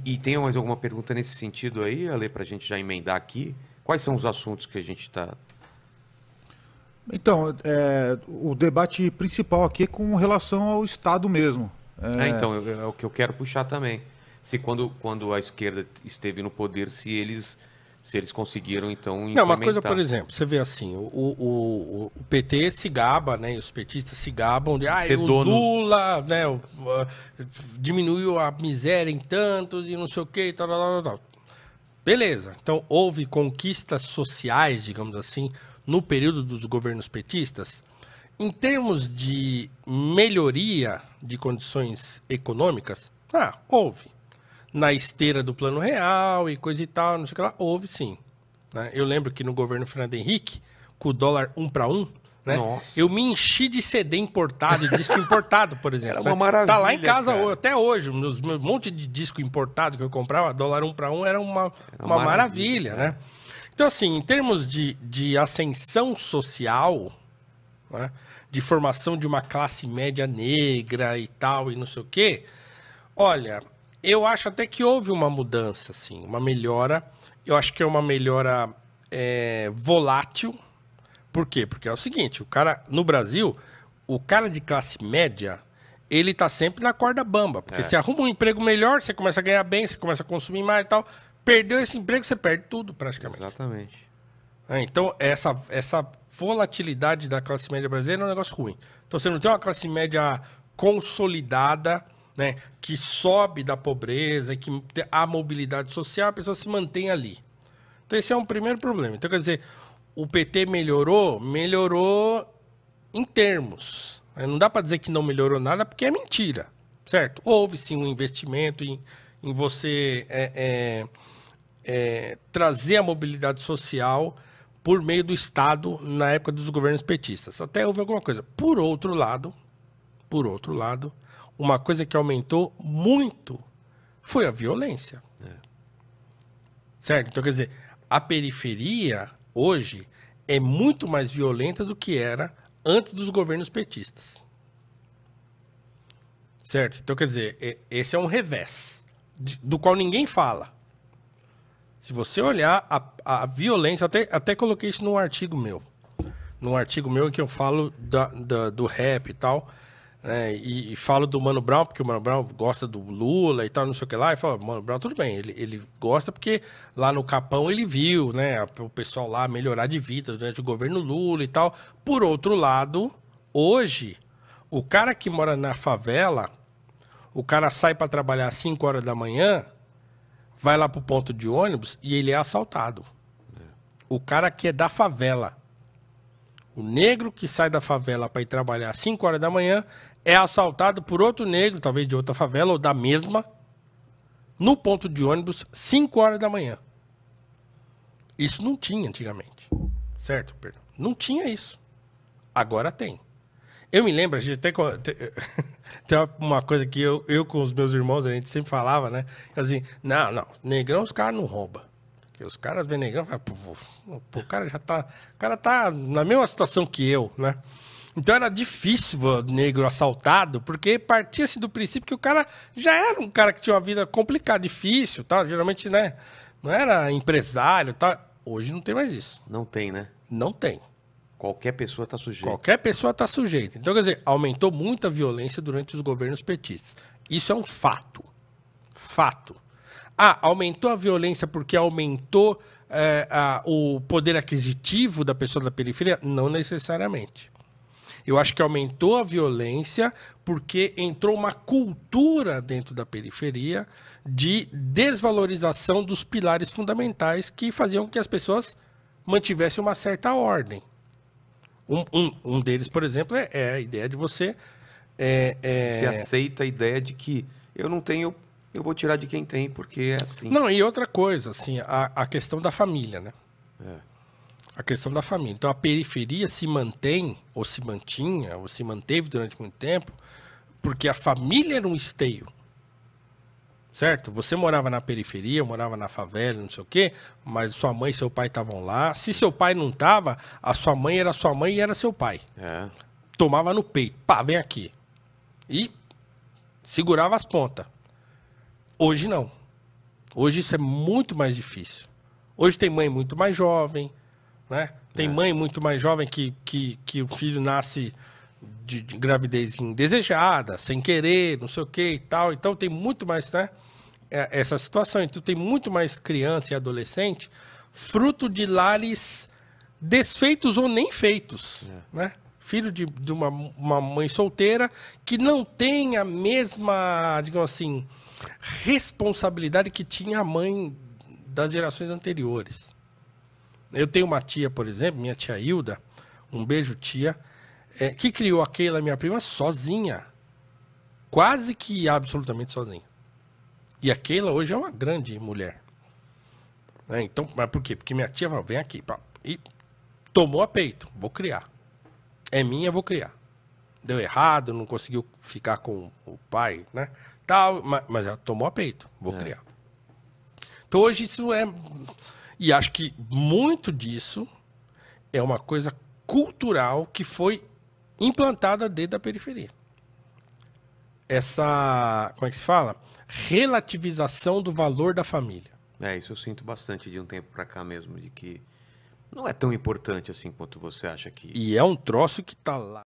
E tem mais alguma pergunta nesse sentido aí, Ale, para a gente já emendar aqui? Quais são os assuntos que a gente está... Então, o debate principal aqui é com relação ao Estado mesmo. Então, é o que eu quero puxar também. Se quando a esquerda esteve no poder, se eles conseguiram, então, Não, uma coisa, por implementar. exemplo, você vê assim, o PT se gaba, né, e os petistas se gabam de, Ser o donos. Lula, né, diminuiu a miséria em tantos e não sei o que, e tal, tal, tal, tal. Beleza, então houve conquistas sociais, digamos assim, no período dos governos petistas. Em termos de melhoria de condições econômicas, houve. Na esteira do Plano Real e coisa e tal, não sei o que lá, houve sim. Né? Eu lembro que no governo Fernando Henrique, com o dólar 1 para 1, né? Nossa. Eu me enchi de CD importado, de disco importado, por exemplo. Era uma né? maravilha, Tá lá em casa cara. até hoje, meus monte de disco importado que eu comprava, dólar 1 para 1 era uma maravilha, né? Então, assim, em termos de ascensão social, né? De formação de uma classe média negra e tal, e não sei o quê, olha, eu acho até que houve uma mudança, assim, uma melhora. Eu acho que é uma melhora volátil. Por quê? Porque é o seguinte, o cara, no Brasil, o cara de classe média, ele tá sempre na corda bamba. Porque você arruma um emprego melhor, você começa a ganhar bem, você começa a consumir mais e tal. Perdeu esse emprego, você perde tudo, praticamente. Exatamente. Então, essa volatilidade da classe média brasileira é um negócio ruim. Então, você não tem uma classe média consolidada, né, que sobe da pobreza, que há mobilidade social, a pessoa se mantém ali. Então, esse é um primeiro problema. Então, quer dizer, o PT melhorou? Melhorou em termos. Não dá para dizer que não melhorou nada, porque é mentira, certo? Houve, sim, um investimento em você trazer a mobilidade social por meio do Estado na época dos governos petistas. Até houve alguma coisa. Por outro lado, uma coisa que aumentou muito foi a violência. Certo? Então, quer dizer, a periferia, hoje, é muito mais violenta do que era antes dos governos petistas. Certo? Então, quer dizer, esse é um revés, do qual ninguém fala. Se você olhar a violência, até coloquei isso num artigo meu. Num artigo meu em que eu falo do rap e tal, né, e falo do Mano Brown, porque o Mano Brown gosta do Lula e tal, não sei o que lá, e fala, Mano Brown, tudo bem, ele gosta porque lá no Capão ele viu, né, o pessoal lá melhorar de vida durante o governo Lula e tal. Por outro lado, hoje, o cara que mora na favela, o cara sai para trabalhar às 5 horas da manhã, vai lá pro ponto de ônibus e ele é assaltado. O cara que é da favela, o negro que sai da favela para ir trabalhar às 5 horas da manhã, é assaltado por outro negro, talvez de outra favela ou da mesma, no ponto de ônibus, 5 horas da manhã. Isso não tinha antigamente. Certo, Pedro? Não tinha isso. Agora tem. Eu me lembro, a gente até tem uma coisa que eu com os meus irmãos, a gente sempre falava, né? Assim, não, negrão os caras não roubam. Porque os caras vêem negrão e falam, pô, o cara já tá. O cara tá na mesma situação que eu, né? Então era difícil o negro assaltado, porque partia-se do princípio que o cara já era um cara que tinha uma vida complicada, difícil, tal. Geralmente, né? Não era empresário, tal. Hoje não tem mais isso. Não tem, né? Não tem. Qualquer pessoa está sujeita. Qualquer pessoa está sujeita. Então, quer dizer, aumentou muito a violência durante os governos petistas. Isso é um fato. Fato. Aumentou a violência porque aumentou o poder aquisitivo da pessoa da periferia? Não necessariamente. Eu acho que aumentou a violência porque entrou uma cultura dentro da periferia de desvalorização dos pilares fundamentais que faziam com que as pessoas mantivessem uma certa ordem. Um deles, por exemplo, é a ideia de você... Você aceita a ideia de que eu não tenho, eu vou tirar de quem tem, porque é assim. Não, e outra coisa, assim, a questão da família, né? A questão da família. Então, a periferia se mantém, ou se mantinha, ou se manteve durante muito tempo, porque a família era um esteio. Certo? Você morava na periferia, morava na favela, não sei o quê, mas sua mãe e seu pai estavam lá. Se seu pai não estava, a sua mãe era sua mãe e era seu pai. Tomava no peito. Pá, vem aqui. E segurava as pontas. Hoje não. Hoje isso é muito mais difícil. Hoje tem mãe muito mais jovem, né? Tem mãe muito mais jovem que o filho nasce de gravidez indesejada, sem querer, não sei o que e tal. Então tem muito mais, né? Essa situação. Então tem muito mais criança e adolescente fruto de lares desfeitos ou nem feitos, né? Filho de uma mãe solteira que não tem a mesma, digamos assim, responsabilidade que tinha a mãe das gerações anteriores. Eu tenho uma tia, por exemplo, minha tia Hilda, um beijo, tia, que criou a Keila, minha prima, sozinha. Quase que absolutamente sozinha. E a Keila hoje é uma grande mulher. Né? Então, mas por quê? Porque minha tia falou, vem aqui. E tomou a peito, vou criar. É minha, vou criar. Deu errado, não conseguiu ficar com o pai, né? Tal, mas ela tomou a peito, vou criar. Então hoje isso é... E acho que muito disso é uma coisa cultural que foi implantada dentro da periferia. Essa, como é que se fala? Relativização do valor da família. Isso eu sinto bastante de um tempo pra cá mesmo, de que não é tão importante assim quanto você acha que... E é um troço que tá lá.